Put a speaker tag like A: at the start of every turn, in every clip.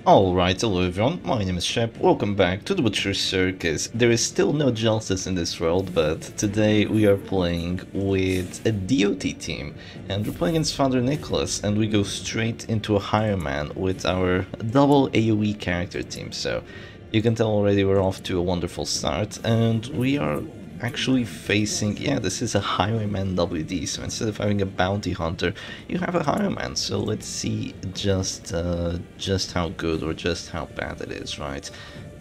A: Alright, hello everyone, my name is Shep, welcome back to the Butcher Circus. There is still no justice in this world, but today we are playing with a DOT team, and we're playing against Father Nicholas, and we go straight into a HIGHWAYMAN with our double AoE character team, so you can tell already we're off to a wonderful start, and we are actually facing, yeah, this is a HIGHWAYMAN WD, so instead of having a bounty hunter, you have a HIGHWAYMAN, so let's see just how good or just how bad it is, right?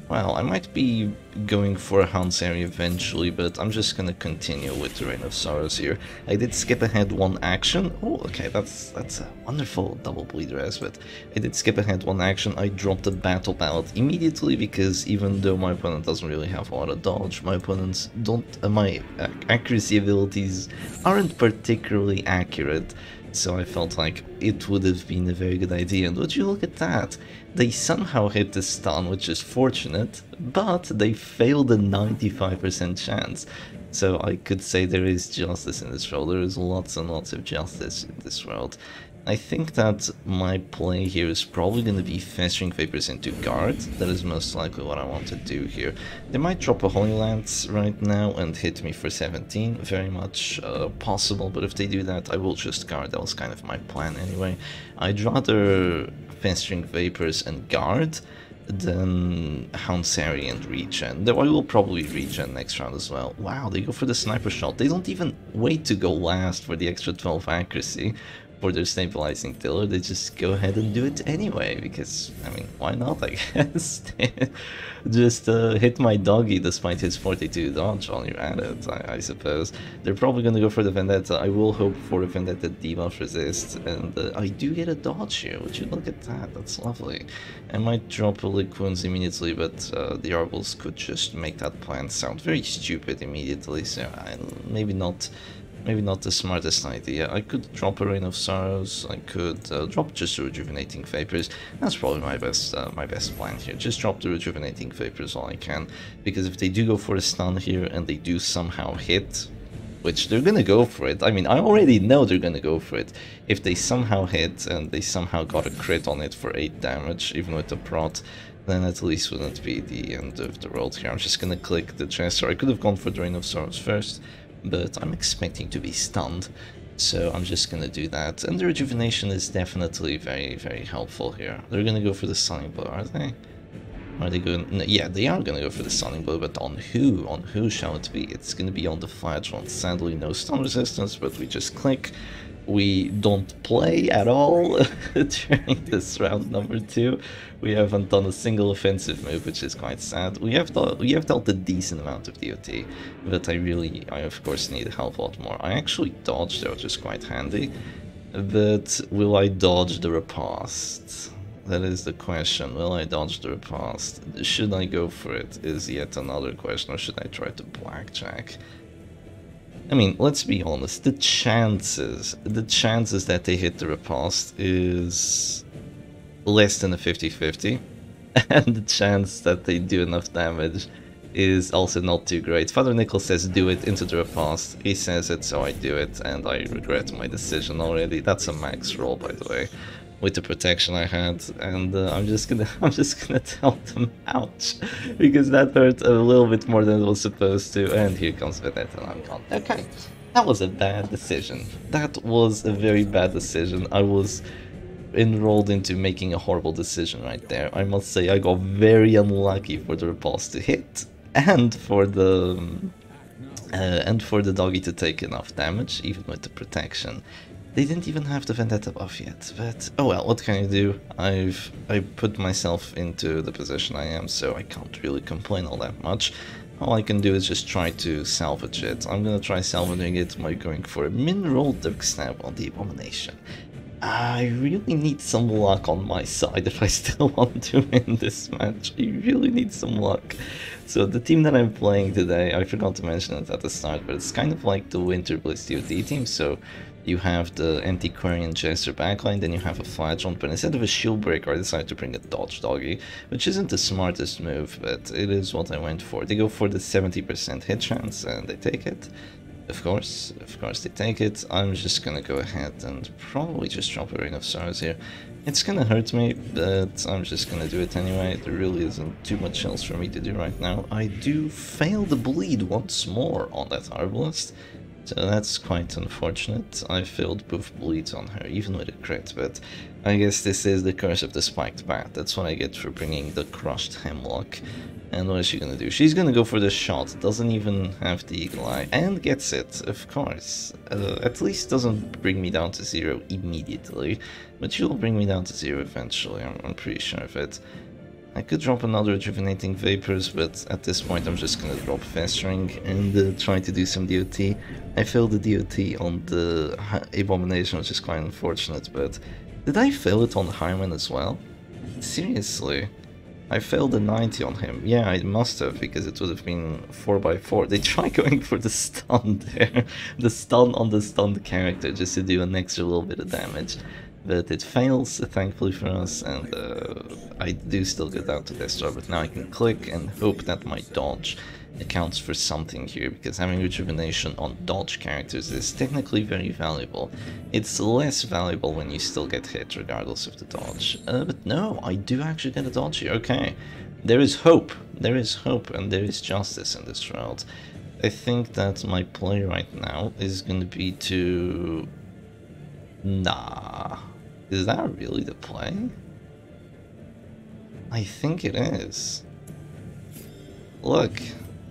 A: Well, I might be going for a Hound's area eventually, but I'm just gonna continue with the Reign of Sorrows here. I did skip ahead one action. Oh, okay, that's a wonderful double bleeder as, but I did skip ahead one action. I dropped the battle ballad immediately because even though my opponent doesn't really have a lot of dodge, my opponents don't, my accuracy abilities aren't particularly accurate. So I felt like it would have been a very good idea, and would you look at that? They somehow hit the stun, which is fortunate, but they failed a 95% chance. So I could say there is justice in this world, there is lots and lots of justice in this world. I think that my play here is probably going to be festering vapors into guard. That is most likely what I want to do here. They might drop a Holy Lance right now and hit me for 17, very much possible, but if they do that I will just guard. That was kind of my plan anyway. I'd rather festering vapors and guard than Hounsari and regen, though I will probably regen next round as well. Wow, they go for the sniper shot. They don't even wait to go last for the extra 12 accuracy for their stabilizing tiller. They just go ahead and do it anyway, because, I mean, why not, I guess? Just hit my doggy despite his 42 dodge while you're at it, I suppose. They're probably gonna go for the Vendetta. I will hope for a Vendetta debuff resist, and I do get a dodge here. Would you look at that? That's lovely. I might drop a Lick Wounds immediately, but the Arbals could just make that plan sound very stupid immediately, so maybe not the smartest idea. I could drop a Reign of Sorrows, I could drop just the Rejuvenating Vapors. That's probably my best plan here. Just drop the Rejuvenating Vapors all I can, because if they do go for a stun here and they do somehow hit, which they're gonna go for it, I mean, I already know they're gonna go for it. If they somehow hit and they somehow got a crit on it for 8 damage, even with the prot, then at least wouldn't be the end of the world here. I'm just gonna click the Jester. I could have gone for the Reign of Sorrows first, but I'm expecting to be stunned, so I'm just gonna do that. And the rejuvenation is definitely very, very helpful here. They're gonna go for the Stunning Blow, are they? Are they going? No, yeah, they are gonna go for the Stunning Blow, but on who? On who shall it be? It's gonna be on the Flagellant. Sadly, no stun resistance, but we just click. We don't play at all during this round number 2. We haven't done a single offensive move, which is quite sad. We have dealt a decent amount of DOT, but I of course need a hell of a lot more. I actually dodged there, which is quite handy, but will I dodge the Repast? That is the question. Will I dodge the Repast? Should I go for it is yet another question, or should I try to blackjack? I mean, let's be honest, the chances that they hit the Repast is less than a 50-50, and the chance that they do enough damage is also not too great. Father Nicholas says do it into the Repast. He says it, so I do it, and I regret my decision already. That's a max roll, by the way, with the protection I had, and I'm just gonna tell them ouch, because that hurt a little bit more than it was supposed to. And here comes Vendetta, and I'm gone. Okay, that was a bad decision. That was a very bad decision. I was enrolled into making a horrible decision right there. I must say I got very unlucky for the Repulse to hit, and for the doggy to take enough damage, even with the protection. They didn't even have the Vendetta buff yet, but oh well, what can I do? I put myself into the position I am, so I can't really complain all that much. All I can do is just try to salvage it. I'm gonna try salvaging it by going for a min-roll Dirk Stab on the Abomination. I really need some luck on my side if I still want to win this match. I really need some luck. So the team that I'm playing today, I forgot to mention it at the start, but it's kind of like the Winter Bliss DOT team, so you have the Antiquarian Jester backline, then you have a Flagellant, but instead of a Shield Breaker I decided to bring a Dodge Doggy, which isn't the smartest move, but it is what I went for. They go for the 70% hit chance, and they take it. Of course they take it. I'm just gonna go ahead and probably just drop a Ring of Sorrows here. It's gonna hurt me, but I'm just gonna do it anyway. There really isn't too much else for me to do right now. I do fail the bleed once more on that Arbalist, so that's quite unfortunate. I failed both bleeds on her, even with a crit, but I guess this is the curse of the Spiked Bat. That's what I get for bringing the Crushed Hemlock. And what is she gonna do? She's gonna go for the shot, doesn't even have the Eagle Eye, and gets it, of course. At least doesn't bring me down to 0 immediately, but she'll bring me down to 0 eventually, I'm pretty sure of it. I could drop another Rejuvenating Vapors, but at this point I'm just gonna drop Festering and try to do some DOT. I failed the DOT on the Abomination, which is quite unfortunate, but did I fail it on Highwayman as well? Seriously? I failed a 90 on him. Yeah, I must have, because it would have been 4x4. They try going for the stun there. The stun on the stunned character, just to do an extra little bit of damage. But it fails, thankfully for us, and I do still get down to Death Star, but now I can click and hope that my dodge accounts for something here, because having Rejuvenation on dodge characters is technically very valuable. It's less valuable when you still get hit, regardless of the dodge. But no, I do actually get a dodge here. Okay, there is hope. There is hope, and there is justice in this world. I think that my play right now is going to be to... Nah. Is that really the play? I think it is. Look.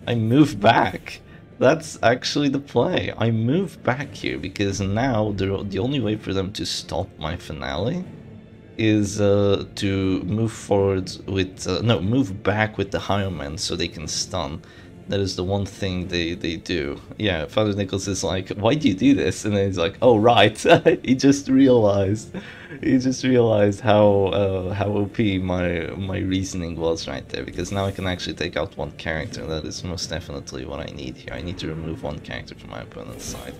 A: I move back. That's actually the play. I move back here because now the only way for them to stop my finale is to move forward with no, move back with the Highwayman so they can stun. That is the one thing they do. Yeah, Father Nicholas is like, why do you do this? And then he's like, oh right, he just realized how OP my reasoning was right there, because now I can actually take out one character. That is most definitely what I need here. I need to remove one character from my opponent's side.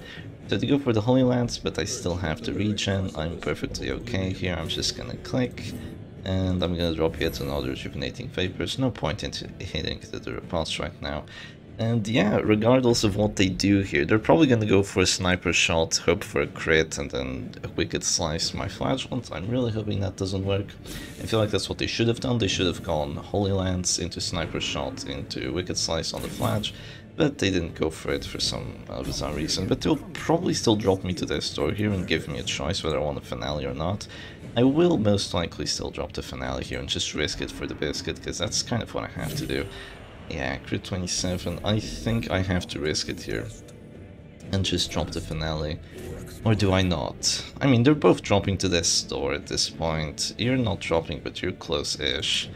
A: So to go for the Holy Lance, but I still have to regen. I'm perfectly okay here. I'm just gonna click. And I'm gonna drop yet another Rejuvenating Vapors. No point into hitting the repulse right now. And yeah, regardless of what they do here, they're probably gonna go for a sniper shot, hope for a crit, and then a Wicked Slice my Flagellant. I'm really hoping that doesn't work. I feel like that's what they should have done. They should have gone Holy Lance into sniper shot into Wicked Slice on the Flage, but they didn't go for it for some bizarre reason. But they'll probably still drop me to their store here and give me a choice whether I want a finale or not. I will most likely still drop the finale here and just risk it for the biscuit, because that's kind of what I have to do. Yeah, crit 27, I think I have to risk it here and just drop the finale. Or do I not? I mean, they're both dropping to their store at this point. You're not dropping, but you're close-ish.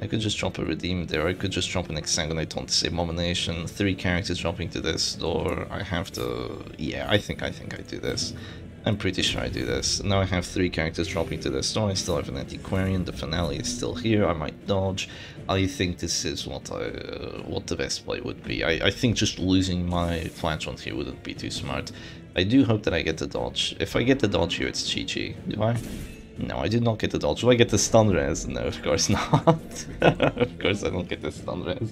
A: I could just drop a Redeem there, I could just drop an Exsanguinate on this Abomination, 3 characters dropping to this door. I have to... yeah, I think I do this. I'm pretty sure I do this. Now I have 3 characters dropping to the store. I still have an Antiquarian. The finale is still here. I might dodge. I think this is what the best play would be. I think just losing my Flagellant here wouldn't be too smart. I do hope that I get the dodge. If I get the dodge here, it's GG. Do I? No, I did not get the dodge. Do I get the stun res? No, of course not. Of course I don't get the stun res.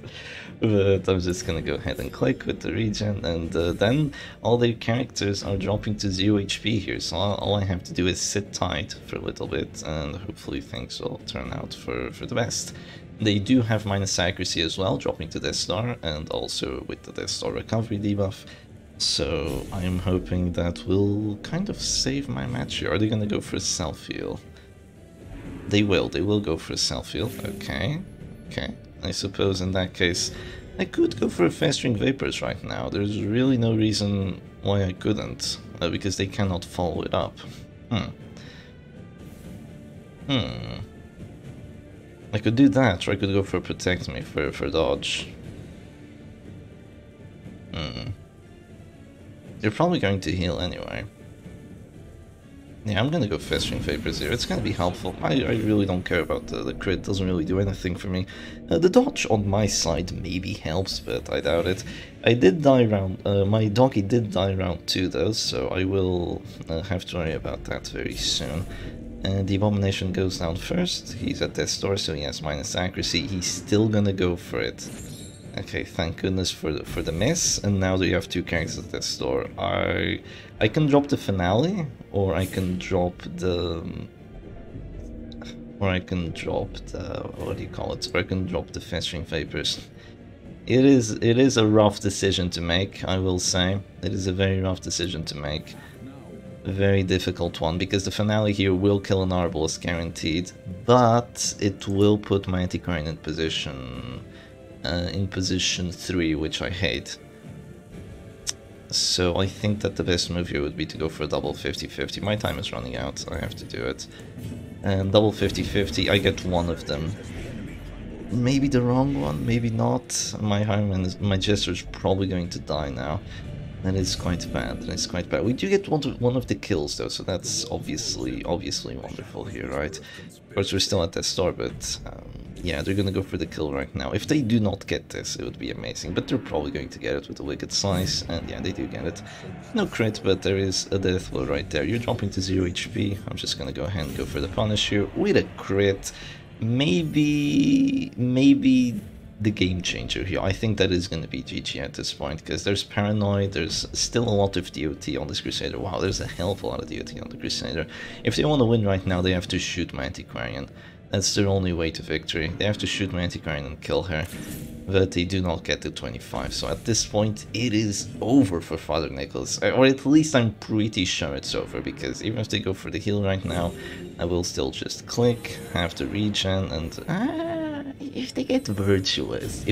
A: But I'm just gonna go ahead and click with the regen, and then all their characters are dropping to 0 HP here, so all I have to do is sit tight for a little bit, and hopefully things will turn out for the best. They do have minus accuracy as well, dropping to Death Star, and also with the Death Star recovery debuff. So I'm hoping that will kind of save my match here. Are they gonna go for a self-heal? They will go for a self-heal. Okay. I suppose in that case I could go for a Festering Vapors right now. There's really no reason why I couldn't, because they cannot follow it up. I could do that, or I could go for Protect Me for dodge. They're probably going to heal anyway. Yeah, I'm gonna go Festering Vapors here. It's gonna be helpful. I really don't care about the crit. Doesn't really do anything for me. The dodge on my side maybe helps, but I doubt it. I did die round... my doggy did die round 2 though, so I will have to worry about that very soon. And the Abomination goes down first. He's at Death's Door, so he has minus accuracy. He's still gonna go for it. Okay, thank goodness for the miss, and now that you have two characters at this store, I can drop the finale, or I can drop the... what do you call it? Or I can drop the festering vapors. It is a rough decision to make, I will say. It is a very rough decision to make. A very difficult one, because the finale here will kill an Arbalest guaranteed, but it will put my Antiquarian in position 3, which I hate. So I think that the best move here would be to go for a double 50-50. My time is running out, I have to do it. And double 50-50, I get one of them. Maybe the wrong one, maybe not. My Jester is probably going to die now. That is quite bad, that is quite bad. We do get one of the kills though, so that's obviously wonderful here, right? Of course we're still at that store, but yeah, they're gonna go for the kill right now. If they do not get this, it would be amazing, but they're probably going to get it with a Wicked Slice, and yeah, they do get it. No crit, but there is a death blow right there. You're dropping to 0 HP. I'm just gonna go ahead and go for the punish here with a crit. Maybe the game changer here. I think that is going to be GG at this point, because there's Paranoid, there's still a lot of DOT on this Crusader. Wow, there's a hell of a lot of DOT on the Crusader. If they want to win right now, they have to shoot my Antiquarian. That's their only way to victory. They have to shoot my Antiquarian and kill her, but they do not get to 25. So at this point, it is over for Father Nicholas, or at least I'm pretty sure it's over, because even if they go for the heal right now, I will still just click, have to regen, and if they get Virtuous,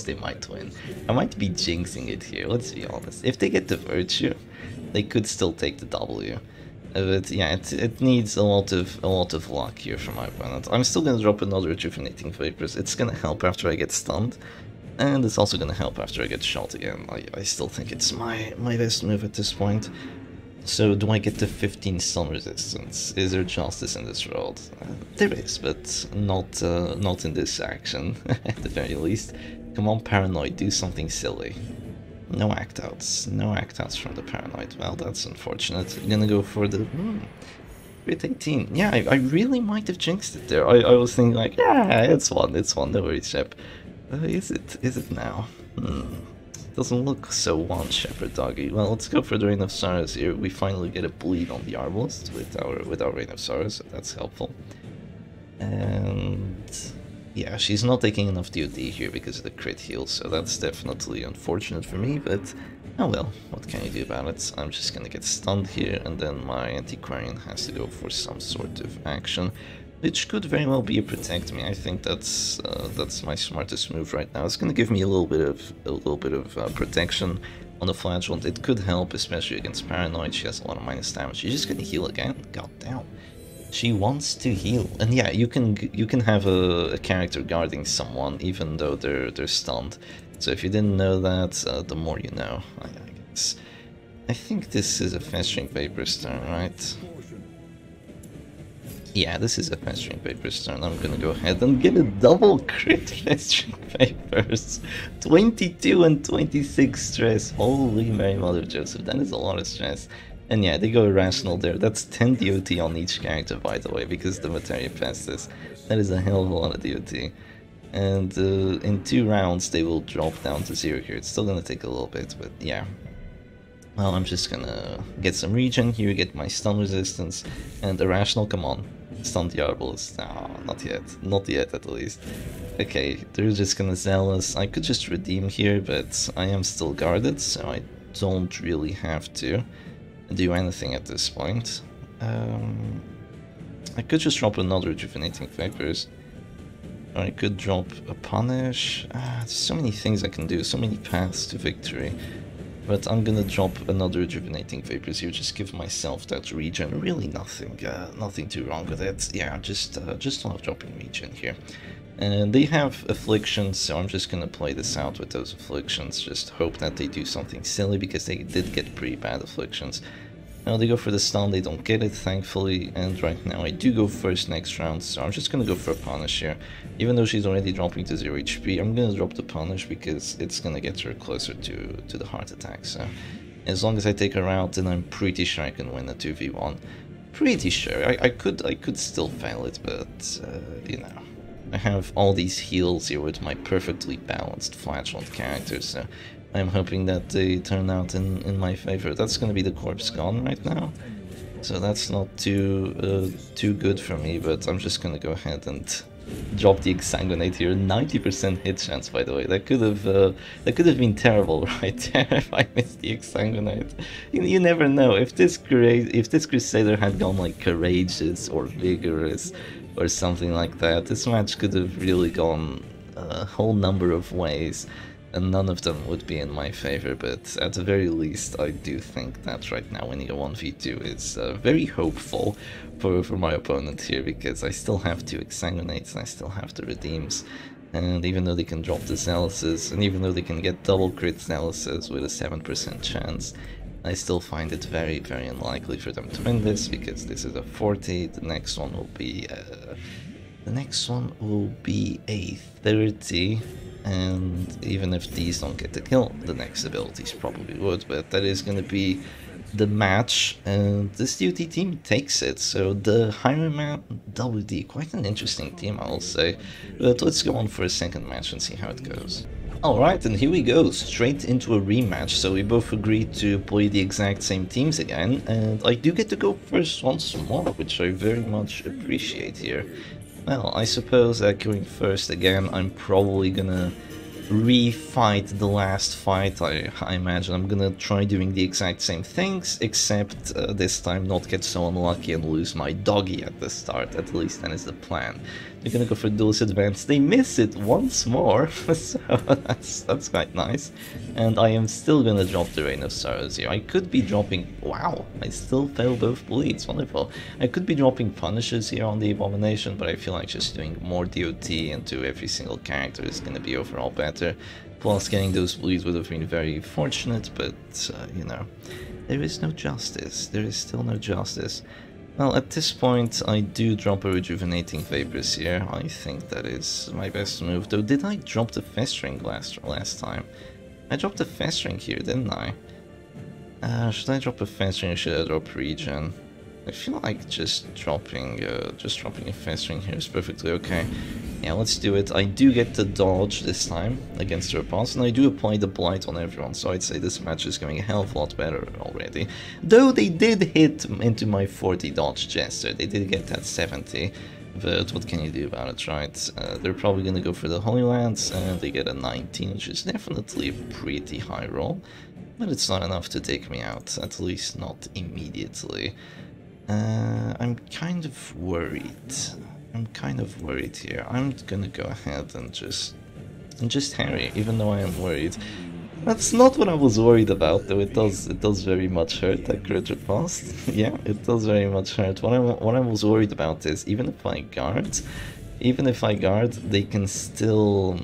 A: they might win. I might be jinxing it here, let's be honest. If they get the Virtue, they could still take the W. But yeah, it needs a lot of luck here from my opponent. I'm still gonna drop another Rejuvenating Vapors. It's gonna help after I get stunned, and it's also gonna help after I get shot again. I still think it's my best move at this point. So do I get the 15 stun resistance? Is there justice in this world? There is, but not in this action, at the very least. Come on, Paranoid, do something silly. No act-outs from the Paranoid. Well, that's unfortunate. I'm gonna go for the... Crit 18. Yeah, I really might have jinxed it there. I was thinking like, yeah, it's one, no worries, Shep. Is it now? Doesn't look so one, Shepherd Doggy. Well, let's go for the Reign of Sorrows here. We finally get a bleed on the Arbalest with our Reign of Sorrows, so that's helpful. And yeah, she's not taking enough DOD here because of the crit heal, so that's definitely unfortunate for me, but oh well, what can you do about it? I'm just gonna get stunned here, and then my Antiquarian has to go for some sort of action, which could very well be a Protect Me. I think that's my smartest move right now. It's gonna give me a little bit of protection on the Flagellant. It could help, especially against Paranoid. She has a lot of minus damage. She's just gonna heal again. God damn. She wants to heal, and yeah, you can have a character guarding someone even though they're stunned. So if you didn't know that, the more you know, I guess. I think this is a Festering Vapors turn, right? Yeah, this is a Festering Vapors turn. I'm gonna go ahead and get a double crit Festering Vapors. 22 and 26 stress. Holy Mary Mother Joseph, that is a lot of stress. And yeah, they go Irrational there. That's 10 DOT on each character, by the way, because the Materia passed this. That is a hell of a lot of DOT. And in 2 rounds, they will drop down to 0 here. It's still gonna take a little bit, but yeah. Well, I'm just gonna get some regen here, get my stun resistance, and Irrational, come on. Stun the Arbalest. No, not yet at least. Okay, they're just gonna Zealous. I could just redeem here, but I am still guarded, so I don't really have to do anything at this point. I could just drop another Rejuvenating Vapors, or I could drop a Punish. There's so many things I can do, so many paths to victory. But I'm gonna drop another Rejuvenating Vapors here, just give myself that regen. Really nothing too wrong with it. Yeah, just love dropping regen here. And they have Afflictions, so I'm just gonna play this out with those Afflictions, just hope that they do something silly, because they did get pretty bad Afflictions. Now they go for the stun, they don't get it, thankfully, and right now I do go first next round, so I'm just gonna go for a Punish here. Even though she's already dropping to 0 HP, I'm gonna drop the Punish because it's gonna get her closer to the heart attack, so as long as I take her out, then I'm pretty sure I can win a 2v1. Pretty sure. I could still fail it, but, you know, I have all these heals here with my perfectly balanced flatulent characters, so I'm hoping that they turn out in my favor. That's gonna be the corpse gone right now, so that's not too good for me, but I'm just gonna go ahead and drop the exsanguinate here. 90% hit chance, by the way. That could have been terrible right there if I missed the exsanguinate. You never know. If this crusader had gone like courageous or vigorous or something like that, this match could have really gone a whole number of ways, and none of them would be in my favor, but at the very least I do think that right now winning a 1v2 is very hopeful for my opponent here, because I still have 2 exsanguinates and I still have the redeems, and even though they can drop the zealous's, and even though they can get double crit zealous's with a 7% chance, I still find it very, very unlikely for them to win this, because this is a 40, the next one will be a 30, and even if these don't get the kill, the next abilities probably would, but that is going to be the match, and this DOT team takes it. So the HIGHWAYMAN WD, quite an interesting team, I'll say, but let's go on for a second match and see how it goes. Alright, and here we go, straight into a rematch. So we both agreed to play the exact same teams again, and I do get to go first once more, which I very much appreciate here. Well, I suppose that going first again, I'm probably gonna re-fight the last fight. I imagine I'm gonna try doing the exact same things, except this time not get so unlucky and lose my doggy at the start. At least that is the plan. They're gonna go for duelist advance. They miss it once more, so that's quite nice. And I am still gonna drop the Reign of Sorrows here. I could be dropping... Wow, I still fail both bleeds. Wonderful. I could be dropping punishes here on the Abomination, but I feel like just doing more DOT into every single character is gonna be overall better. Plus, getting those bleeds would have been very fortunate, but, you know, there is no justice. There is still no justice. Well, at this point, I do drop a Rejuvenating Vapors here. I think that is my best move. Though, did I drop the Festering last time? I dropped the Festering here, didn't I? Should I drop a Festering or should I drop Regen? I feel like just dropping a Festering here is perfectly okay. Yeah, let's do it. I do get the dodge this time against the Repulse, and I do apply the Blight on everyone, so I'd say this match is going a hell of a lot better already. Though they did hit into my 40 dodge Jester, they did get that 70, but what can you do about it, right? They're probably going to go for the Holy Lance, and they get a 19, which is definitely a pretty high roll, but it's not enough to take me out, at least not immediately. I'm kind of worried. Here. I'm gonna go ahead and just harry, even though I am worried. That's not what I was worried about, though. It does very much hurt, that crit repulse. Yeah, it does very much hurt. What I was worried about is even if I guard, they can still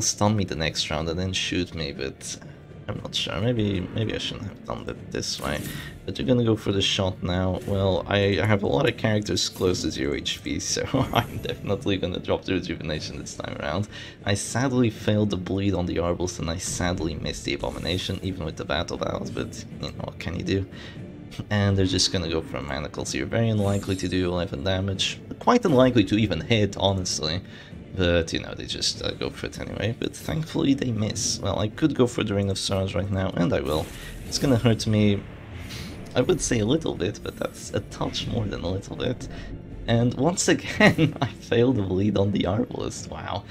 A: stun me the next round and then shoot me, but I'm not sure. Maybe I shouldn't have done it this way. But you're gonna go for the shot now. Well, I have a lot of characters close to 0 HP, so I'm definitely gonna drop the Rejuvenation this time around. I sadly failed the bleed on the Arbalest, and I sadly missed the Abomination, even with the Battle Vows, but you know, what can you do? And they're just gonna go for Manacles here. Very unlikely to do 11 damage. Quite unlikely to even hit, honestly. But, you know, they just go for it anyway. But thankfully they miss. Well, I could go for the Reign of Sorrows right now, and I will. It's gonna hurt me, I would say a little bit, but that's a touch more than a little bit. And once again, I failed the bleed on the Arbalest. Wow.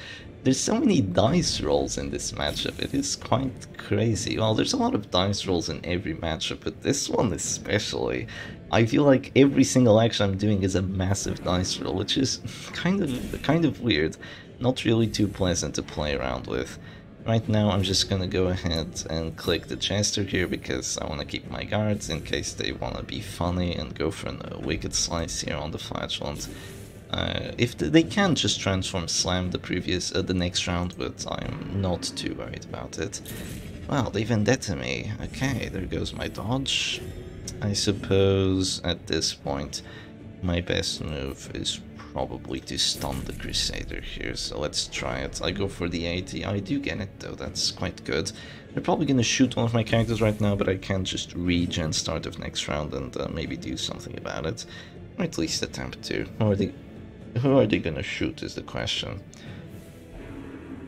A: There's so many dice rolls in this matchup, it is quite crazy. Well, there's a lot of dice rolls in every matchup, but this one especially. I feel like every single action I'm doing is a massive dice roll, which is kind of weird. Not really too pleasant to play around with. Right now I'm just gonna go ahead and click the Jester here because I want to keep my guards in case they want to be funny and go for a Wicked Slice here on the Flatulent. If they can just transform Slam the next round, but I'm not too worried about it. Well, they Vendetta me. Okay, there goes my dodge. I suppose at this point my best move is probably to stun the Crusader here, so let's try it. I go for the 80. I do get it though, that's quite good. They're probably gonna shoot one of my characters right now, but I can just regen start of next round and maybe do something about it. Or at least attempt to. Or Who are they gonna shoot is the question.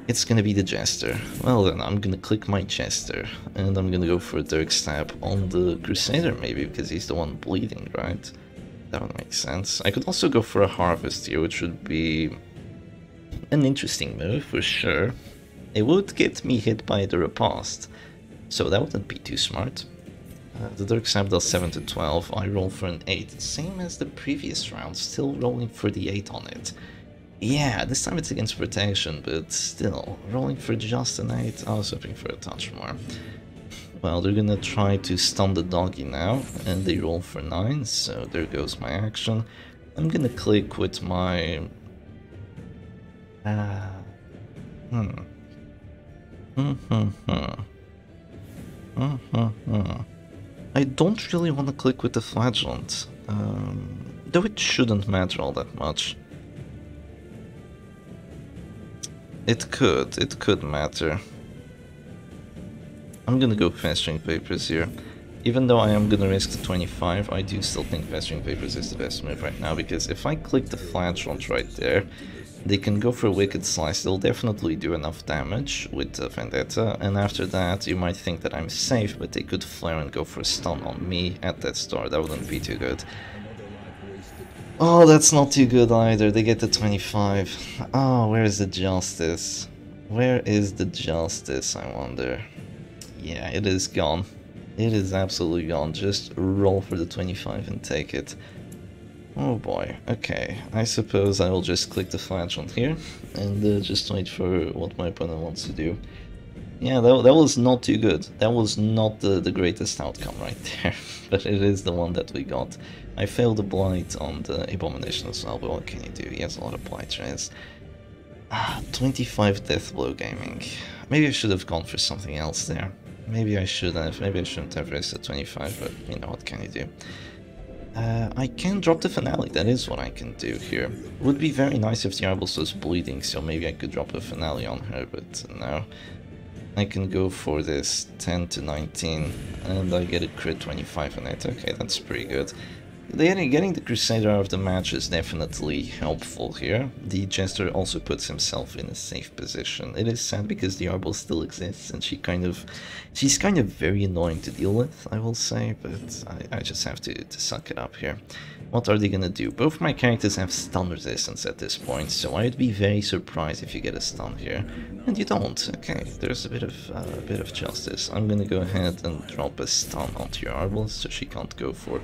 A: It's gonna be the Jester. Well then, I'm gonna click my Jester, and I'm gonna go for a Dirk Stab on the Crusader maybe, because he's the one bleeding, right? That would make sense. I could also go for a Harvest here, which would be an interesting move for sure. It would get me hit by the Riposte, so that wouldn't be too smart. The Dirk Stab does 7 to 12, I roll for an 8, same as the previous round, still rolling for the 8 on it. Yeah, this time it's against protection, but still, rolling for just an 8, I was hoping for a touch more. Well, they're gonna try to stun the doggy now, and they roll for 9, so there goes my action. I'm gonna click with my... I don't really want to click with the Flagellant, though it shouldn't matter all that much. It could matter. I'm gonna go Festering Papers here. Even though I am gonna risk the 25, I do still think Festering Papers is the best move right now, because if I click the Flagellant right there, they can go for a Wicked Slice. They'll definitely do enough damage with Vendetta, and after that you might think that I'm safe, but they could flare and go for a stun on me at that start. That wouldn't be too good. Oh, that's not too good either. They get the 25. Oh, where is the justice? Where is the justice, I wonder? Yeah, it is gone. It is absolutely gone. Just roll for the 25 and take it. Oh boy, okay. I suppose I will just click the Flagellant here and just wait for what my opponent wants to do. Yeah, that was not too good. That was not the greatest outcome right there, but it is the one that we got. I failed the Blight on the Abomination as well, but what can you do? He has a lot of Blight res. 25 Deathblow Gaming. Maybe I should have gone for something else there. Maybe I should have. Maybe I shouldn't have risked 25, but you know, what can you do? I can drop the Finale, that is what I can do here. Would be very nice if the Arbus was bleeding, so maybe I could drop a Finale on her, but no. I can go for this 10 to 19, and I get a crit 25 on it. Okay, that's pretty good. Getting the Crusader out of the match is definitely helpful here. The Jester also puts himself in a safe position. It is sad because the Arbol still exists, and she's kind of very annoying to deal with, I will say, but I just have to suck it up here. What are they gonna do? Both my characters have stun resistance at this point, so I'd be very surprised if you get a stun here. And you don't. Okay, there's a bit of justice. I'm gonna go ahead and drop a stun onto your Arbol, so she can't go for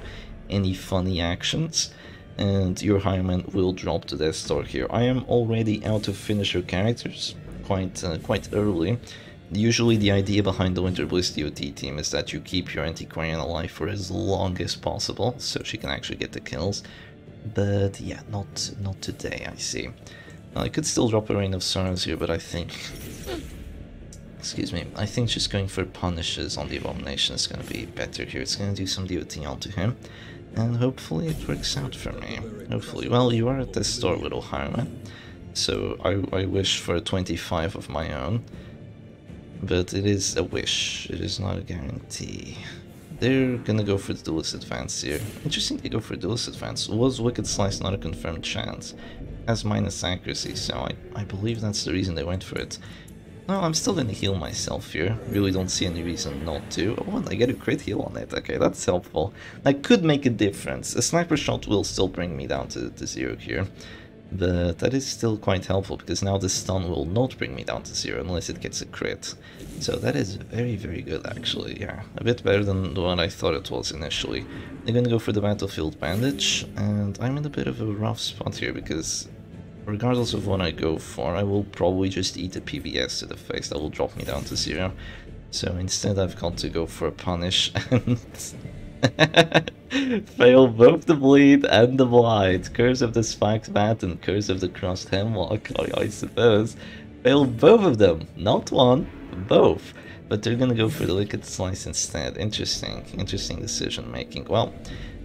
A: any funny actions, and your Highwayman will drop to Death Star here. I am already out of finisher characters quite early. Usually the idea behind the Winter Bliss DOT team is that you keep your Antiquarian alive for as long as possible, so she can actually get the kills. But yeah, not today, I see. I could still drop a Reign of Sorrows here, but I think... Excuse me, I think just going for punishes on the Abomination is going to be better here. It's going to do some DOT onto him, and hopefully it works out for me. Hopefully. Well, you are at the store, little Highwayman, so I wish for a 25 of my own, but it is a wish, it is not a guarantee. They're gonna go for the Duelist Advance here. Interesting they go for Duelist Advance. Was Wicked Slice not a confirmed chance? Has minus accuracy, so I believe that's the reason they went for it. No, I'm still gonna heal myself here. Really don't see any reason not to. Oh, and I get a crit heal on it. Okay, that's helpful. That could make a difference. A sniper shot will still bring me down to 0 here. But that is still quite helpful, because now the stun will not bring me down to 0 unless it gets a crit. So that is very, very good actually, yeah. A bit better than what I thought it was initially. They're gonna go for the Battlefield Bandage, and I'm in a bit of a rough spot here, because regardless of what I go for, I will probably just eat a PBS to the face. That will drop me down to 0. So instead I've got to go for a punish and fail both the bleed and the blight. Curse of the Spiked Bat and Curse of the Crossed Hemlock, I suppose. Fail both of them, not one, both. But they're gonna go for the Wicked Slice instead. Interesting decision making. Well,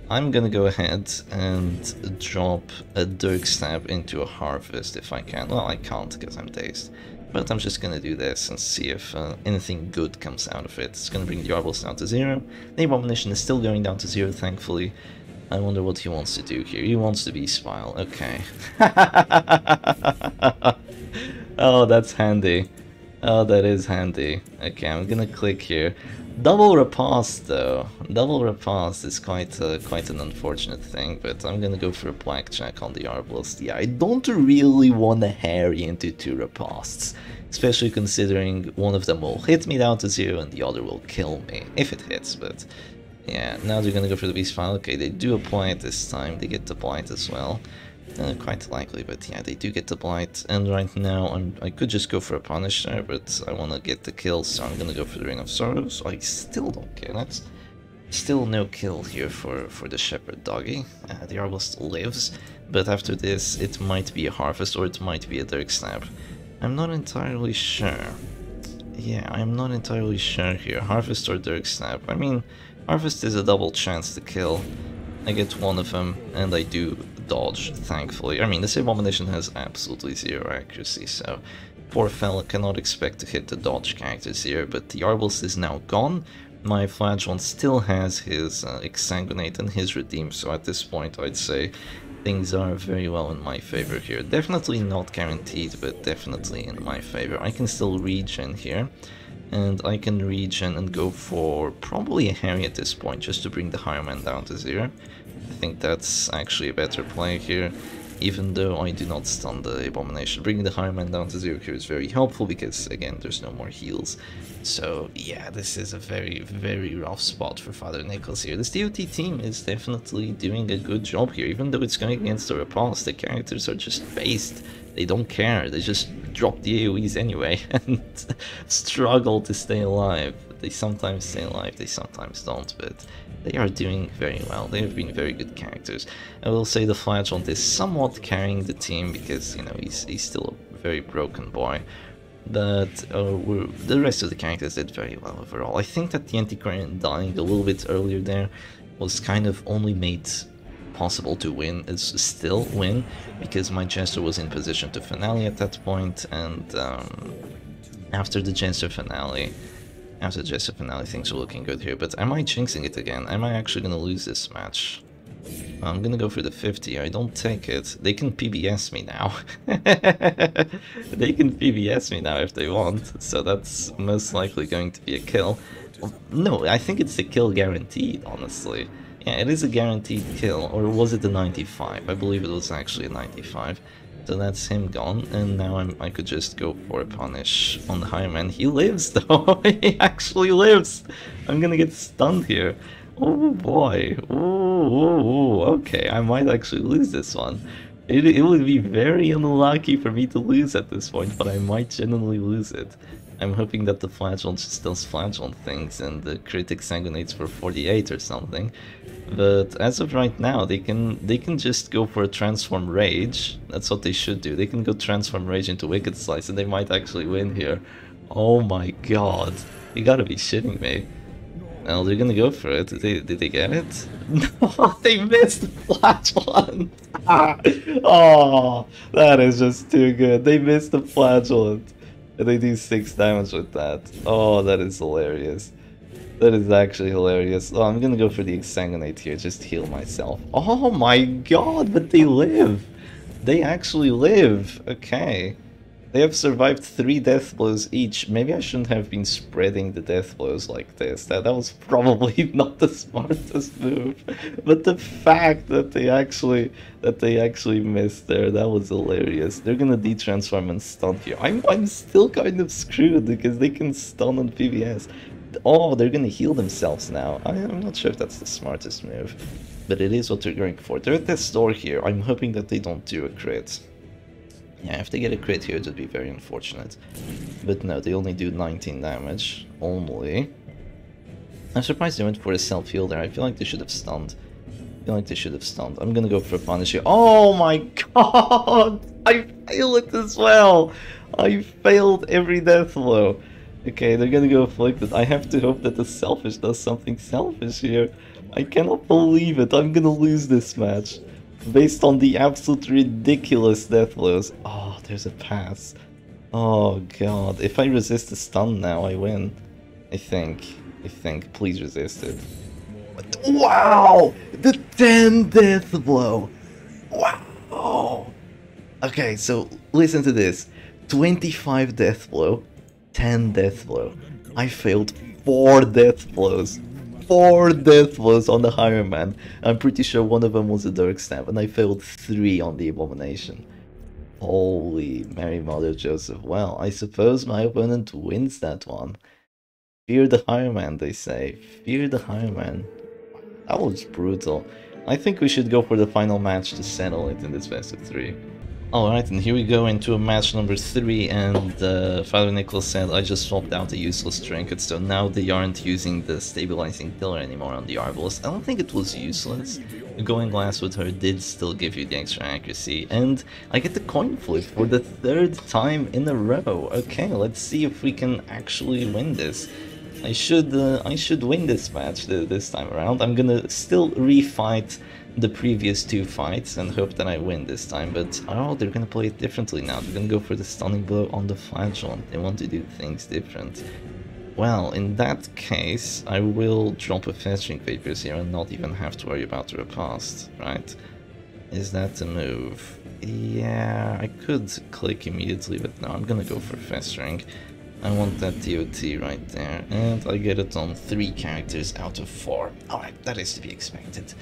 A: I'm gonna go ahead and drop a Dirk Stab into a Harvest if I can. Well, I can't because I'm dazed. But I'm just gonna do this and see if anything good comes out of it. It's gonna bring the Arbals down to 0. The Abomination is still going down to 0, thankfully. I wonder what he wants to do here. He wants to be Smile. Okay. Oh, that's handy. Oh, that is handy. Okay, I'm gonna click here. Double riposte though. Double riposte is quite an unfortunate thing, but I'm gonna go for a blackjack on the Arbalist. Yeah, I don't really want to harry into 2 ripostes, especially considering one of them will hit me down to 0 and the other will kill me, if it hits, but yeah, now they're gonna go for the Beast File. Okay, they do apply it this time, they get the Blight as well. Quite likely, but yeah, they do get the Blight, and right now I could just go for a Punish there, but I want to get the kill, so I'm gonna go for the Ring of Sorrows. I still don't get it. Still no kill here for the Shepherd Doggy. The Arbalist lives, but after this it might be a Harvest or it might be a Dirk Stab. I'm not entirely sure. Yeah, I'm not entirely sure here. Harvest or Dirk Stab. I mean, Harvest is a double chance to kill. I get one of them, and I do dodge, thankfully. I mean, this Abomination has absolutely 0 accuracy, so poor fella cannot expect to hit the dodge characters here, but the Arbalist is now gone. My Flagellant still has his Exsanguinate and his Redeem, so at this point I'd say things are very well in my favor here. Definitely not guaranteed, but definitely in my favor. I can still regen here, and I can regen and go for probably a Harry at this point, just to bring the Highwayman down to 0. I think that's actually a better play here, even though I do not stun the Abomination. Bringing the Highwayman down to 0 here is very helpful, because again, there's no more heals. So yeah, this is a very, very rough spot for Father Nicholas here. This DOT team is definitely doing a good job here, even though it's going against the riposte. The characters are just based. They don't care, they just drop the AoEs anyway and struggle to stay alive. They sometimes stay alive, they sometimes don't, but they are doing very well. They have been very good characters. I will say the Flagellant is somewhat carrying the team because, you know, he's still a very broken boy. But the rest of the characters did very well overall. I think that the Antiquarian dying a little bit earlier there was kind of only made possible to win, is still win, because my Jester was in position to finale at that point, and after the Jester finale, things are looking good here. But am I jinxing it again? Am I actually gonna lose this match? I'm gonna go for the 50. I don't take it. They can PBS me now. They can PBS me now if they want, so that's most likely going to be a kill. No, I think it's a kill guaranteed, honestly. Yeah, it is a guaranteed kill, or was it a 95? I believe it was actually a 95. So that's him gone, and now I could just go for a punish on the Highwayman. He lives though, he actually lives! I'm gonna get stunned here. Oh boy, ooh, okay, I might actually lose this one. It would be very unlucky for me to lose at this point, but I might genuinely lose it. I'm hoping that the Flagellant just does Flagellant things and the critic sanguinates for 48 or something. But as of right now, they can just go for a Transform Rage. That's what they should do. They can go Transform Rage into Wicked Slice and they might actually win here. Oh my god. You gotta be shitting me. Well, they're gonna go for it. Did they get it? No, they missed the Flagellant! Oh, that is just too good. They missed the Flagellant. And they do 6 damage with that. Oh, that is hilarious. That is actually hilarious. Oh, I'm gonna go for the Exsanguinate here, just heal myself. Oh my god, but they live! They actually live! Okay. They have survived 3 death blows each. Maybe I shouldn't have been spreading the death blows like this. That was probably not the smartest move. But the fact that they actually missed there, that was hilarious. They're gonna de-transform and stun here. I'm still kind of screwed because they can stun on PBS. Oh, they're gonna heal themselves now. I'm not sure if that's the smartest move, but it is what they're going for. They're at this door here. I'm hoping that they don't do a crit. Yeah, if they get a crit here, it would be very unfortunate. But no, they only do 19 damage. Only. I'm surprised they went for a self-heal there. I feel like they should have stunned. I'm gonna go for a punish here. Oh my god! I failed it as well! I failed every death blow. Okay, they're gonna go Afflicted. I have to hope that the Selfish does something selfish here. I cannot believe it. I'm gonna lose this match. Based on the absolute ridiculous death blows. Oh, there's a pass. Oh god. If I resist the stun now, I win. I think. Please resist it. Wow! The 10 death blow! Wow! Okay, so listen to this. 25 death blow, 10 death blow. I failed 4 death blows. 4 death blows on the Highwayman. I'm pretty sure one of them was a Dark Stab, and I failed 3 on the Abomination. Holy Mary Mother Joseph. Well, I suppose my opponent wins that one. Fear the Highwayman, they say. Fear the Highwayman. That was brutal. I think we should go for the final match to settle it in this best of 3. Alright, and here we go into a match number 3, and Father Nicholas said I just swapped out the useless trinket, so now they aren't using the stabilizing pillar anymore on the Arbalest. I don't think it was useless. Going last with her did still give you the extra accuracy, and I get the coin flip for the 3rd time in a row. Okay, let's see if we can actually win this. I should win this match this time around. I'm gonna still refight the previous 2 fights and hope that I win this time, but oh, they're gonna play it differently now. They're gonna go for the stunning blow on the flagellant. They want to do things different. Well, in that case, I will drop a festering vapors here and not even have to worry about the riposte, right? Is that the move? Yeah, I could click immediately, but no, I'm gonna go for festering. I want that DOT right there, and I get it on 3 characters out of 4. Alright, that is to be expected.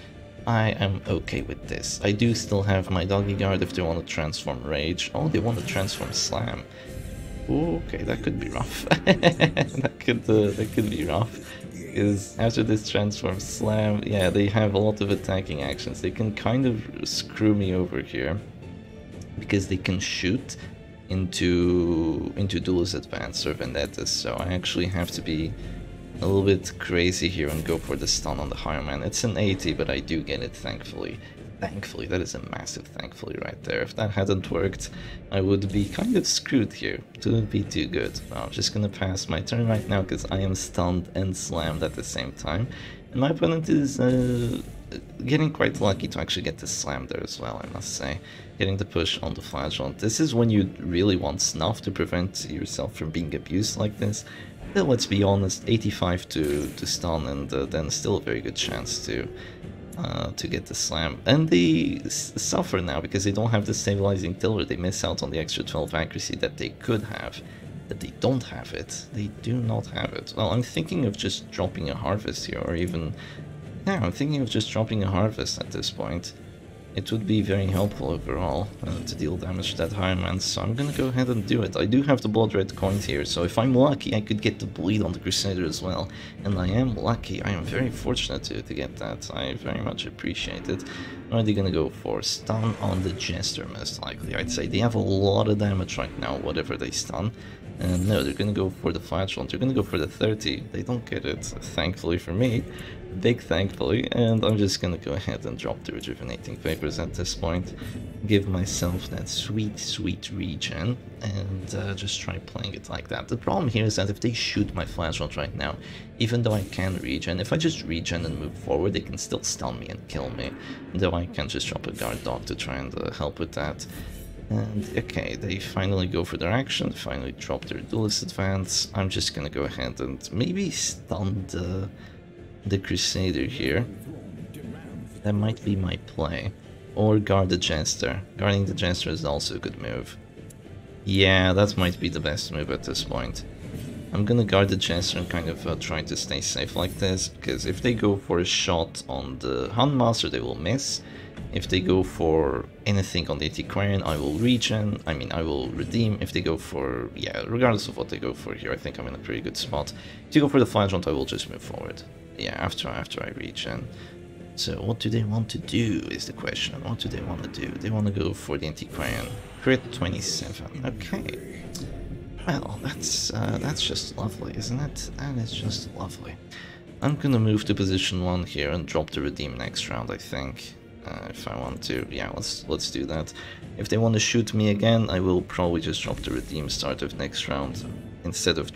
A: I am okay with this. I do still have my doggy guard if they want to transform Rage. Oh, they want to transform Slam. Ooh, okay, that could be rough. that could be rough. Because after this transform Slam, yeah, they have a lot of attacking actions. They can kind of screw me over here, because they can shoot into Duelist Advance or Vendettas, so I actually have to be a little bit crazy here and go for the stun on the Highwayman. It's an 80, but I do get it, thankfully. Thankfully, that is a massive thankfully right there. If that hadn't worked, I would be kind of screwed here. It wouldn't be too good. I'm just gonna pass my turn right now because I am stunned and slammed at the same time. And my opponent is getting quite lucky to actually get the slam there as well, I must say. Getting the push on the flagellant. This is when you really want snuff to prevent yourself from being abused like this. But let's be honest, 85 to stun, and then still a very good chance to get the slam. And they suffer now because they don't have the stabilizing tiller. They miss out on the extra 12 accuracy that they could have. But they don't have it. They do not have it. Well, I'm thinking of just dropping a harvest here, or even... yeah, I'm thinking of just dropping a harvest at this point. It would be very helpful overall to deal damage to that Highwayman, so I'm gonna go ahead and do it. I do have the blood red coins here, so if I'm lucky I could get the bleed on the Crusader as well. And I am lucky, I am very fortunate to get that. I very much appreciate it. What are they gonna go for? Stun on the Jester most likely, I'd say. They have a lot of damage right now, whatever they stun. And no, they're gonna go for the flagellant, they're gonna go for the 30. They don't get it, thankfully for me. Big thankfully, and I'm just gonna go ahead and drop the rejuvenating vapors at this point. Give myself that sweet, sweet regen, and just try playing it like that. The problem here is that if they shoot my flagellant right now, even though I can regen, if I just regen and move forward, they can still stun me and kill me. Though I can just drop a guard dog to try and help with that. And okay, they finally go for their action, finally drop their duelist advance. I'm just gonna go ahead and maybe stun the Crusader here. That might be my play. Or guard the Jester. Guarding the Jester is also a good move. Yeah, that might be the best move at this point. I'm gonna guard the Jester and kind of try to stay safe like this, because if they go for a shot on the Handmaster, they will miss. If they go for anything on the Antiquarian, I will regen, I will redeem. If they go for, yeah, regardless of what they go for here, I think I'm in a pretty good spot. If they go for the flagellant, I will just move forward. Yeah, after I regen. So what do they want to do is the question. What do they want to do? They want to go for the Antiquarian. Crit 27. Okay. Well, that's just lovely, isn't it? That is just lovely. I'm gonna move to position 1 here and drop the redeem next round, I think. If I want to, yeah, let's do that. If they want to shoot me again, I will probably just drop the redeem start of next round instead of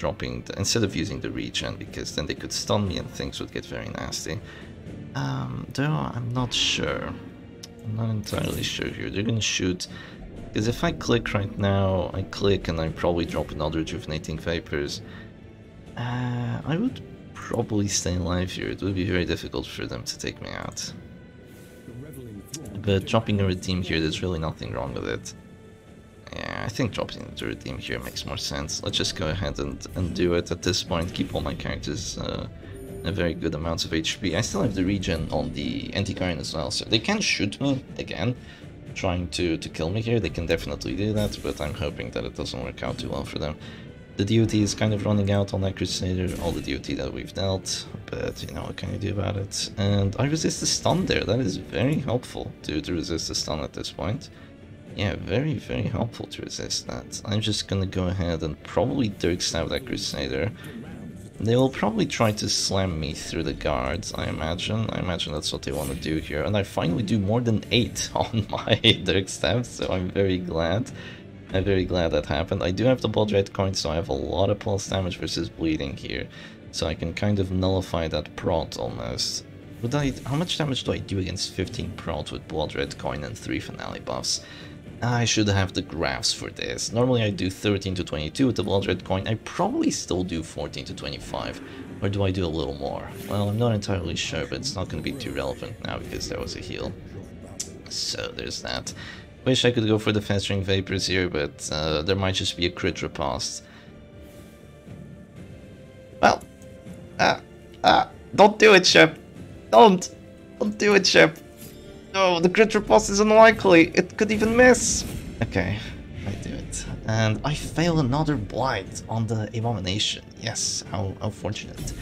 A: using the regen, because then they could stun me and things would get very nasty. Though I'm not sure. I'm not entirely sure here. They're gonna shoot, because if I click right now, I click and I probably drop another rejuvenating vapors. I would probably stay alive here. It would be very difficult for them to take me out. But dropping a redeem here, there's really nothing wrong with it. Yeah, I think dropping the redeem here makes more sense. Let's just go ahead and do it at this point. Keep all my characters a very good amounts of HP. I still have the regen on the anti-Karen as well, so they can shoot me again, trying to kill me here. They can definitely do that, but I'm hoping that it doesn't work out too well for them. The DOT is kind of running out on that Crusader, all the DOT that we've dealt, but you know, what can you do about it? And I resist the stun there. That is very helpful to resist the stun at this point. Yeah, very, very helpful to resist that. I'm just gonna go ahead and probably Dirk Stab that Crusader. They will probably try to slam me through the guards, I imagine. I imagine that's what they want to do here. And I finally do more than 8 on my Dirk Stab, so I'm very glad. I'm very glad that happened. I do have the Blood Red coin, so I have a lot of pulse damage versus bleeding here. So I can kind of nullify that prot almost. Would how much damage do I do against 15 prot with Blood Red coin and 3 finale buffs? I should have the graphs for this. Normally I do 13 to 22 with the Blood Red coin. I probably still do 14 to 25. Or do I do a little more? Well, I'm not entirely sure, but it's not going to be too relevant now because there was a heal. So there's that. Wish I could go for the Festering Vapors here, but there might just be a crit riposte. Well, don't do it, Shep. Don't do it, Shep. No, the crit riposte is unlikely. It could even miss. Okay, I do it. And I fail another blight on the Abomination. Yes, how fortunate.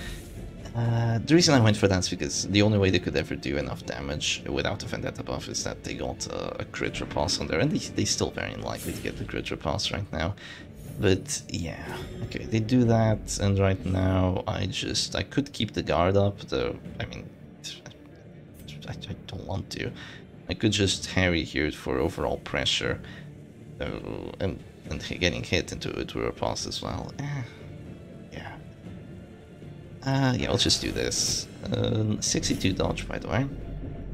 A: The reason I went for that is because the only way they could ever do enough damage without a Vendetta buff is that they got a crit riposte on there, and they still very unlikely to get the crit riposte right now. But yeah, okay, they do that, and right now I could keep the guard up, though, I mean, I don't want to. I could just harry here for overall pressure, and getting hit into a riposte as well. Yeah, let's just do this. 62 dodge, by the way.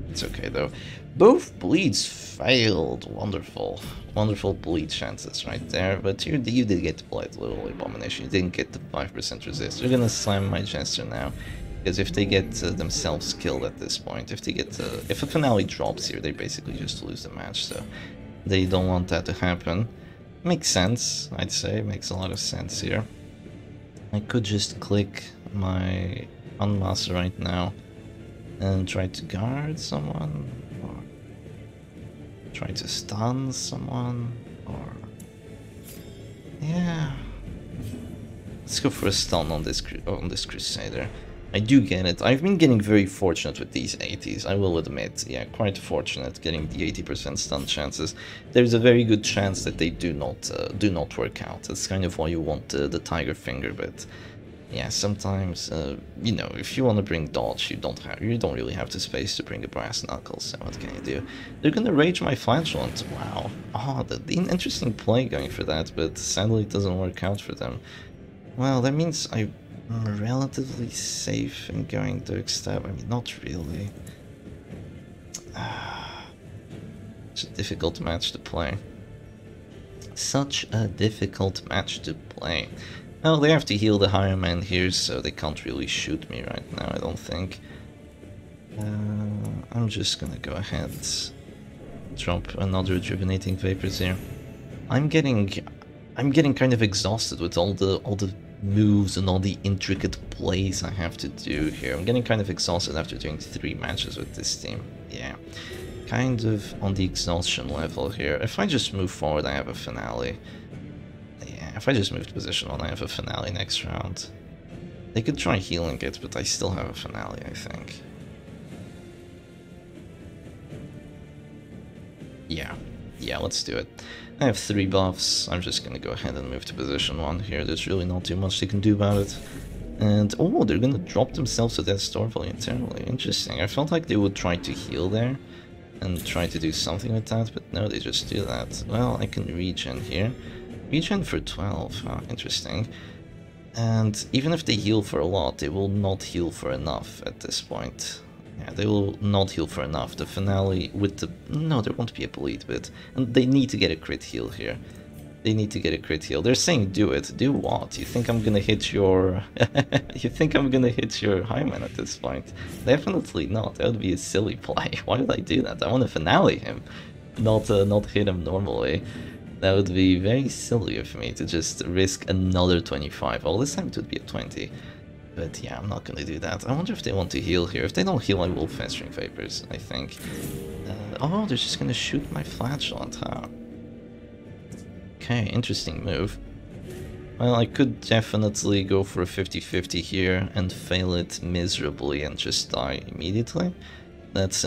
A: It's okay, though. Both bleeds failed. Wonderful. Wonderful bleed chances right there. But you did get the Blight Little Abomination. You didn't get the 5% resist. They're gonna slam my Jester now. Because if they get themselves killed at this point, if a finale drops here, they basically just lose the match. So they don't want that to happen. Makes sense, I'd say. Makes a lot of sense here. I could just click my Unmaster right now and try to guard someone, or try to stun someone, or yeah, let's go for a stun on this Crusader. I do get it. I've been getting very fortunate with these 80s, I will admit. Yeah, quite fortunate getting the 80% stun chances. There's a very good chance that they do not work out. That's kind of why you want the Tiger Finger, but yeah, sometimes, you know, if you want to bring dodge, you don't really have the space to bring a Brass Knuckles, so what can you do? They're gonna rage my Flagellant. Wow. Oh, the interesting play going for that, but sadly it doesn't work out for them. Well, that means I'm relatively safe in going Dirk Stab. I mean, not really. It's a difficult match to play. Such a difficult match to play. Well, they have to heal the HIGHWAYMAN here, so they can't really shoot me right now, I don't think. I'm just gonna go ahead and drop another Rejuvenating Vapors here. I'm getting kind of exhausted with all the moves and all the intricate plays I have to do here. I'm getting kind of exhausted after doing 3 matches with this team. Yeah, kind of on the exhaustion level here. If I just move forward, I have a finale. Yeah, if I just move to position 1, I have a finale next round. They could try healing it, but I still have a finale, I think. Yeah, let's do it. I have 3 buffs. I'm just gonna go ahead and move to position 1 here. There's really not too much they can do about it. And oh, they're gonna drop themselves to Death's Door voluntarily. Interesting. I felt like they would try to heal there and try to do something with that, but no, they just do that. Well, I can regen here. Regen for 12. Oh, interesting. And even if they heal for a lot, they will not heal for enough at this point. Yeah, they will not heal for enough. The finale with the... No, there won't be a bleed, but... And they need to get a crit heal here. They need to get a crit heal. They're saying do it. Do what? You think I'm gonna hit your... you think I'm gonna hit your Highwayman at this point? Definitely not. That would be a silly play. Why would I do that? I want to finale him, not hit him normally. That would be very silly of me to just risk another 25. Well, this time it would be a 20. But yeah, I'm not gonna do that. I wonder if they want to heal here. If they don't heal, I will Festering Vapors, I think. Oh, they're just gonna shoot my Flagellant, huh? Okay, interesting move. Well, I could definitely go for a 50-50 here and fail it miserably and just die immediately. That's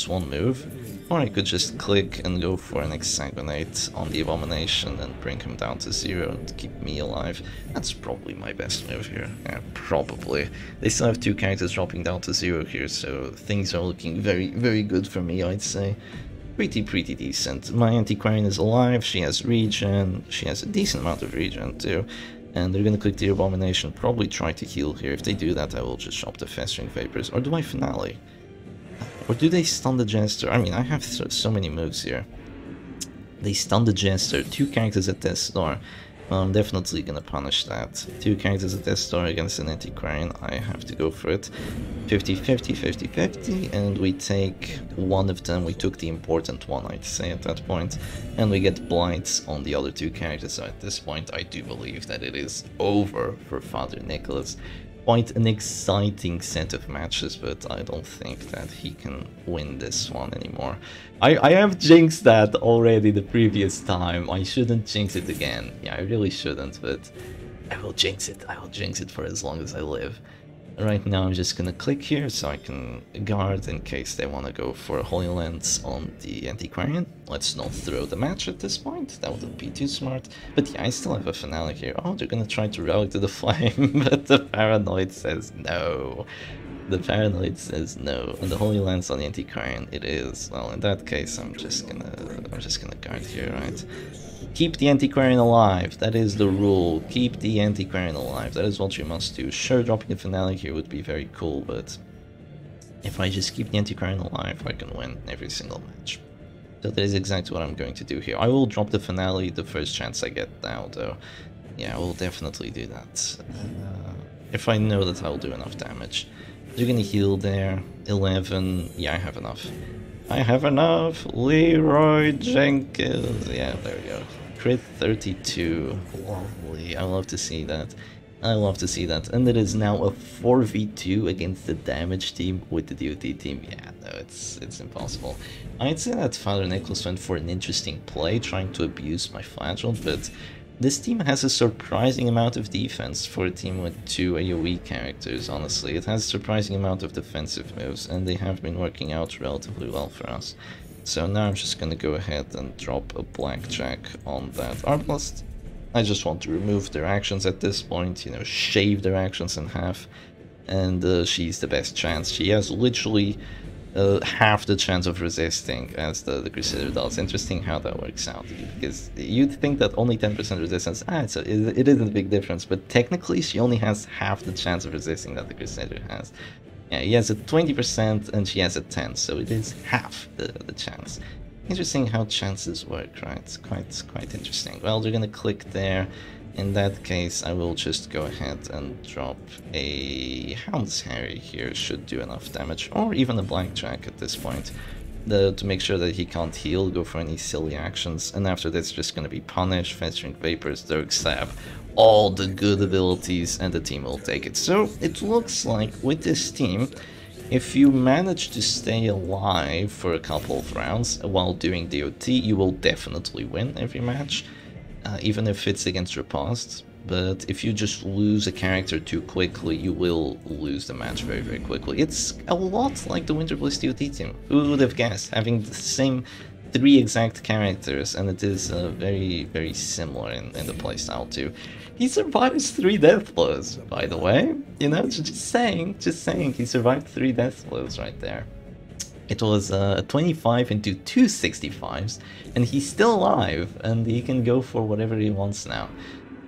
A: one move. Or I could just click and go for an Exsanguinate on the Abomination and bring him down to 0 and keep me alive. That's probably my best move here. Yeah, probably. They still have 2 characters dropping down to 0 here, so things are looking very, very good for me, I'd say. Pretty decent. My Antiquarian is alive, she has regen, she has a decent amount of regen too. And they're gonna click the Abomination, probably try to heal here. If they do that, I will just shop the Festering Vapors. Or do I Finale? Or do they stun the Jester? I mean, I have so many moves here. They stun the Jester, 2 characters at Death's Door. I'm definitely gonna punish that. 2 characters at Death's Door against an Antiquarian, I have to go for it. 50-50, 50-50, and we take one of them. We took the important one, I'd say, at that point. And we get Blights on the other 2 characters, so at this point I do believe that it is over for Father Nicholas. Quite an exciting set of matches, but I don't think that he can win this one anymore. I have jinxed that already the previous time. I shouldn't jinx it again. Yeah, I really shouldn't, but I will jinx it. I will jinx it for as long as I live. Right now I'm just gonna click here so I can guard in case they want to go for a Holy Lance on the Antiquarian. Let's not throw the match at this point, that wouldn't be too smart. But yeah, I still have a finale here. Oh, they're gonna try to relic to the flame, but the Paranoid says no. The Paranoid says no, and the Holy Lance on the Antiquarian it is. Well, in that case I'm just gonna guard here, right? Keep the Antiquarian alive, that is the rule. Keep the Antiquarian alive, that is what you must do. Sure, dropping the finale here would be very cool, but if I just keep the Antiquarian alive, I can win every single match. So that is exactly what I'm going to do here. I will drop the finale the first chance I get now, though. Yeah, I will definitely do that. If I know that I'll do enough damage. You're gonna heal there. 11, yeah, I have enough. I have enough! Leroy Jenkins! Yeah, there we go. Crit 32. Lovely. I love to see that. I love to see that. And it is now a 4v2 against the damage team with the DOT team. Yeah, no, it's impossible. I'd say that Father Nicholas went for an interesting play, trying to abuse my Flagellant, but this team has a surprising amount of defense for a team with 2 AoE characters, honestly. It has a surprising amount of defensive moves, and they have been working out relatively well for us. So now I'm just gonna go ahead and drop a Blackjack on that Arbalest. I just want to remove their actions at this point, you know, shave their actions in half. And she's the best chance. She has literally half the chance of resisting as the Crusader does. Interesting how that works out, because you'd think that only 10% resistance, it isn't a big difference, but technically she only has half the chance of resisting that the Crusader has. Yeah, he has a 20% and she has a 10, so it is half the chance. Interesting how chances work, right? Quite interesting. Well, they're gonna click there. In that case, I will just go ahead and drop a Hound's Harry here, should do enough damage, or even a Blackjack at this point, to make sure that he can't heal, go for any silly actions, and after that's just going to be Punish, Festering Vapors, Dark Stab, all the good abilities, and the team will take it. So it looks like with this team, if you manage to stay alive for a couple of rounds while doing DOT, you will definitely win every match. Even if it's against Riposte, but if you just lose a character too quickly, you will lose the match very quickly. It's a lot like the Winter Bliss DOT team. Who would have guessed, having the same 3 exact characters, and it is very similar in the playstyle too. He survives 3 death blows, by the way. You know, just saying, he survived 3 death blows right there. It was 25 into 2 65s, and he's still alive, and he can go for whatever he wants now.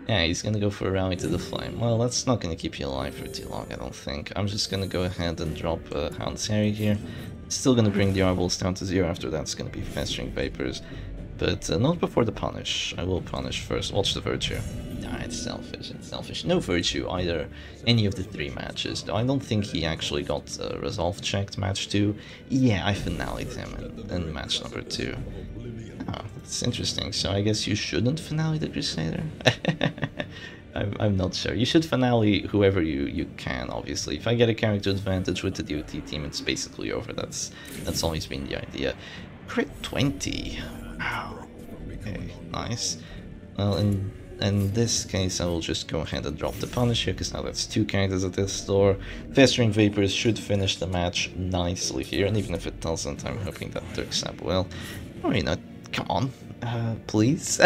A: Yeah, he's gonna go for a Rally to the Flame. Well, that's not gonna keep you alive for too long, I don't think. I'm just gonna go ahead and drop Hound's Harry here. Still gonna bring the Arbalest down to 0, after that's gonna be Festering Vapors. But not before the punish. I will punish first. Watch the virtue. Nah, it's selfish, it's selfish. No virtue either, any of the 3 matches. Though I don't think he actually got resolve checked match 2. Yeah, I finale'd him in match number 2. Oh, that's interesting. So I guess you shouldn't finale the Crusader? I'm not sure. You should finale whoever you can, obviously. If I get a character advantage with the DOT team, it's basically over. That's always been the idea. Crit 20. Wow. Okay, nice. Well, in this case, I will just go ahead and drop the punish here, because now that's 2 characters at this store. Festering Vapors should finish the match nicely here, and even if it doesn't, I'm hoping that works out well. Or, you know, come on, please.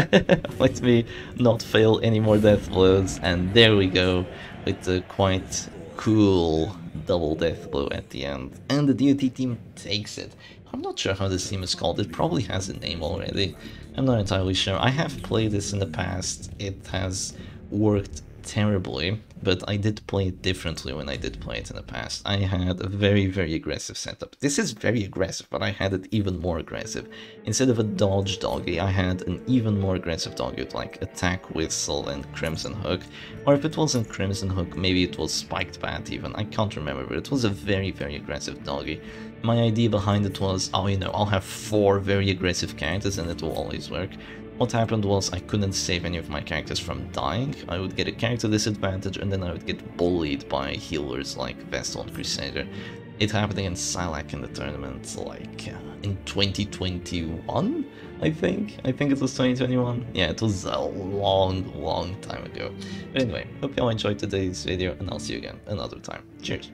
A: Let me not fail any more death blows, and there we go, with the quite cool double death blow at the end. And the DOT team takes it. I'm not sure how this team is called, it probably has a name already. I'm not entirely sure. I have played this in the past, it has worked terribly, but I did play it differently when I did play it in the past. I had a very, very aggressive setup. This is very aggressive, but I had it even more aggressive. Instead of a dodge doggy, I had an even more aggressive doggy with like attack, whistle, and crimson hook. Or if it wasn't crimson hook, maybe it was spiked bat even. I can't remember, but it was a very, very aggressive doggy. My idea behind it was, oh, you know, I'll have 4 very aggressive characters and it will always work. What happened was I couldn't save any of my characters from dying. I would get a character disadvantage and then I would get bullied by healers like Vestal and Crusader. It happened against Silac in the tournament, like, in 2021, I think? I think it was 2021. Yeah, it was a long, long time ago. But anyway, hope you all enjoyed today's video, and I'll see you again another time. Cheers!